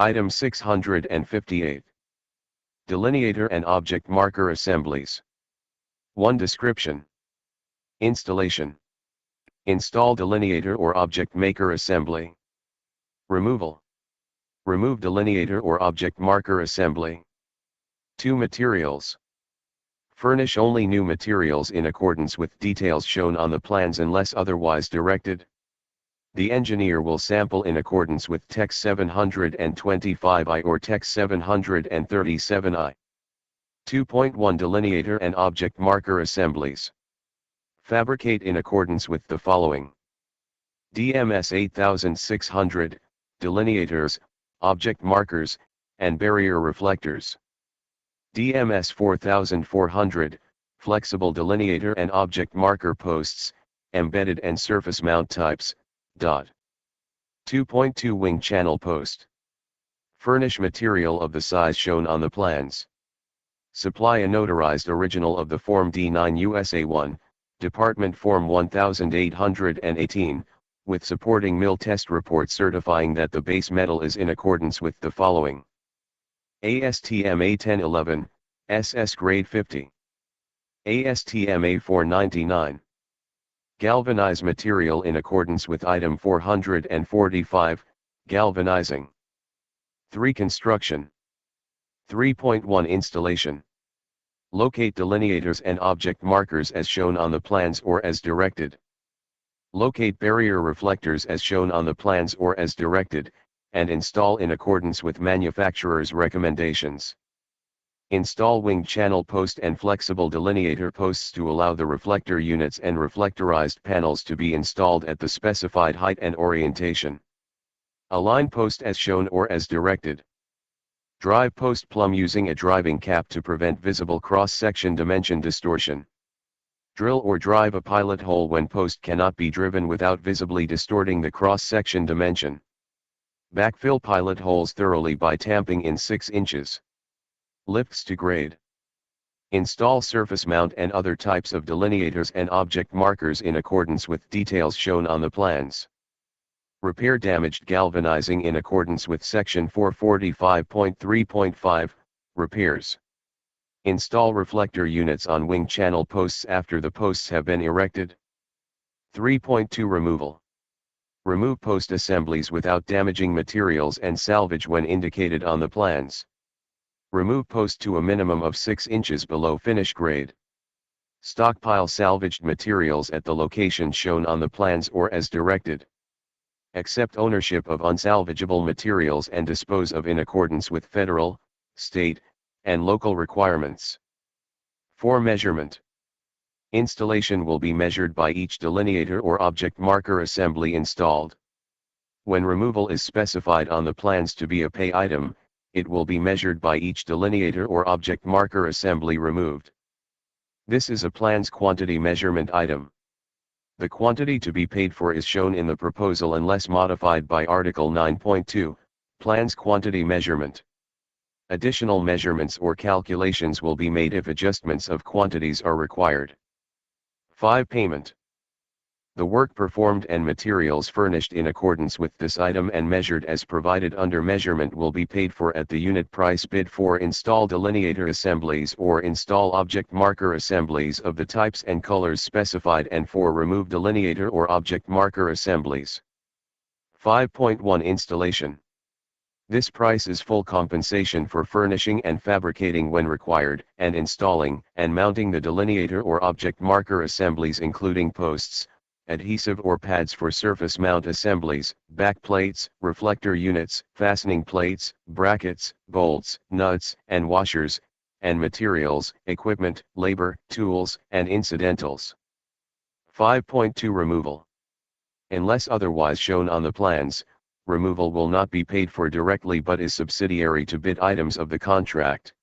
Item 658. Delineator and Object Marker Assemblies. 1. Description. Installation. Install delineator or object maker assembly. Removal. Remove delineator or object marker assembly. 2. Materials. Furnish only new materials in accordance with details shown on the plans unless otherwise directed. The engineer will sample in accordance with Text 725I or Text 737I. 2.1 Delineator and Object Marker Assemblies. Fabricate in accordance with the following. DMS 8600, delineators, object markers, and barrier reflectors. DMS 4400, flexible delineator and object marker posts, embedded and surface mount types, DOT. 2.2 Wing channel post. Furnish material of the size shown on the plans. Supply a notarized original of the Form D9 USA 1, Department Form 1818, with supporting mill test report certifying that the base metal is in accordance with the following. ASTM A1011, SS grade 50. ASTM A499. Galvanize material in accordance with item 445, galvanizing. 3. Construction. 3.1 Installation. Locate delineators and object markers as shown on the plans or as directed. Locate barrier reflectors as shown on the plans or as directed, and install in accordance with manufacturer's recommendations. Install wing channel post and flexible delineator posts to allow the reflector units and reflectorized panels to be installed at the specified height and orientation. Align post as shown or as directed. Drive post plumb using a driving cap to prevent visible cross-section dimension distortion. Drill or drive a pilot hole when post cannot be driven without visibly distorting the cross-section dimension. Backfill pilot holes thoroughly by tamping in 6 inches. Lifts to grade. Install surface mount and other types of delineators and object markers in accordance with details shown on the plans. Repair damaged galvanizing in accordance with Section 445.3.5, repairs. Install reflector units on wing channel posts after the posts have been erected. 3.2 Removal. Remove post assemblies without damaging materials and salvage when indicated on the plans. Remove post to a minimum of 6 inches below finish grade. Stockpile salvaged materials at the location shown on the plans or as directed. Accept ownership of unsalvageable materials and dispose of in accordance with federal, state, and local requirements. 4. Measurement. Installation will be measured by each delineator or object marker assembly installed. When removal is specified on the plans to be a pay item, it will be measured by each delineator or object marker assembly removed. This is a plan's quantity measurement item. The quantity to be paid for is shown in the proposal unless modified by Article 9.2, Plans Quantity Measurement. Additional measurements or calculations will be made if adjustments of quantities are required. 5. Payment. The work performed and materials furnished in accordance with this item and measured as provided under measurement will be paid for at the unit price bid for install delineator assemblies or install object marker assemblies of the types and colors specified and for remove delineator or object marker assemblies. 5.1 Installation. This price is full compensation for furnishing and fabricating when required, and installing and mounting the delineator or object marker assemblies including posts, adhesive or pads for surface mount assemblies, back plates, reflector units, fastening plates, brackets, bolts, nuts, and washers, and materials, equipment, labor, tools, and incidentals. 5.2 Removal. Unless otherwise shown on the plans, removal will not be paid for directly but is subsidiary to bid items of the contract.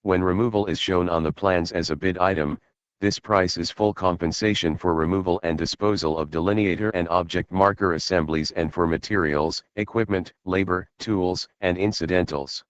When removal is shown on the plans as a bid item, this price is full compensation for removal and disposal of delineator and object marker assemblies and for materials, equipment, labor, tools, and incidentals.